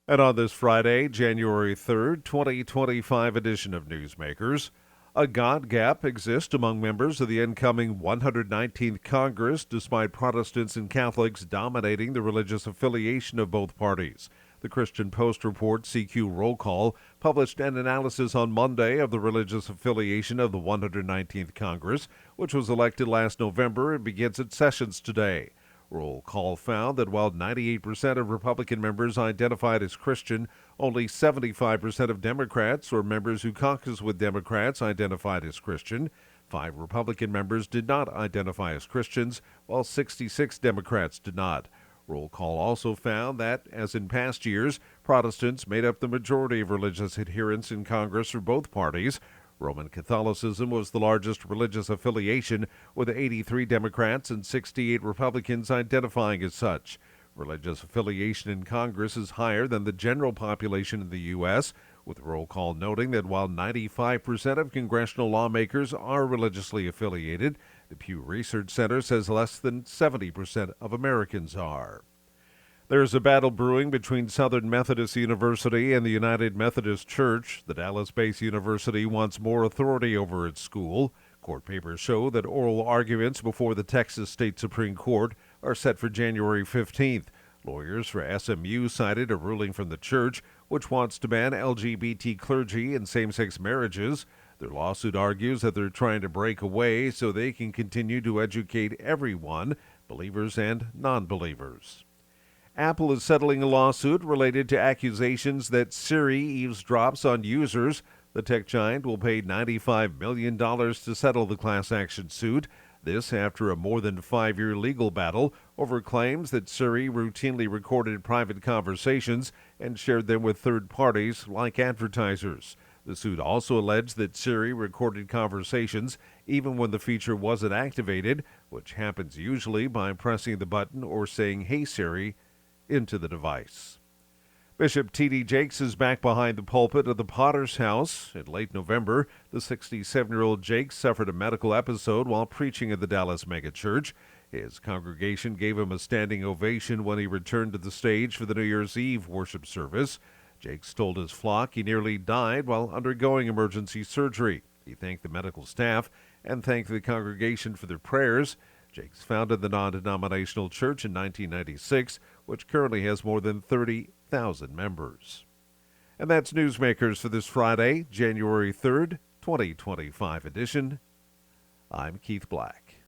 And on this Friday, January 3rd, 2025 edition of Newsmakers, a God gap exists among members of the incoming 119th Congress, despite Protestants and Catholics dominating the religious affiliation of both parties. The Christian Post report CQ Roll Call published an analysis on Monday of the religious affiliation of the 119th Congress, which was elected last November and begins its sessions today. Roll Call found that while 98% of Republican members identified as Christian, only 75% of Democrats or members who caucus with Democrats identified as Christian. 5 Republican members did not identify as Christians, while 66 Democrats did not. Roll Call also found that, as in past years, Protestants made up the majority of religious adherents in Congress for both parties. Roman Catholicism was the largest religious affiliation, with 83 Democrats and 68 Republicans identifying as such. Religious affiliation in Congress is higher than the general population in the U.S., with Roll Call noting that while 95% of congressional lawmakers are religiously affiliated, the Pew Research Center says less than 70% of Americans are. There's a battle brewing between Southern Methodist University and the United Methodist Church. The Dallas-based university wants more authority over its school. Court papers show that oral arguments before the Texas State Supreme Court are set for January 15th. Lawyers for SMU cited a ruling from the church which wants to ban LGBT clergy and same-sex marriages. Their lawsuit argues that they're trying to break away so they can continue to educate everyone, believers and non-believers. Apple is settling a lawsuit related to accusations that Siri eavesdrops on users. The tech giant will pay $95 million to settle the class action suit. This after a more than 5-year legal battle over claims that Siri routinely recorded private conversations and shared them with third parties like advertisers. The suit also alleged that Siri recorded conversations even when the feature wasn't activated, which happens usually by pressing the button or saying, "Hey Siri," into the device. Bishop T.D. Jakes is back behind the pulpit of the Potter's House. In late November, the 67-year-old Jakes suffered a medical episode while preaching at the Dallas megachurch. His congregation gave him a standing ovation when he returned to the stage for the New Year's Eve worship service. Jakes told his flock he nearly died while undergoing emergency surgery. He thanked the medical staff and thanked the congregation for their prayers. Jakes founded the non-denominational church in 1996, which currently has more than 30,000 members. And that's Newsmakers for this Friday, January 3rd, 2025 edition. I'm Keith Black.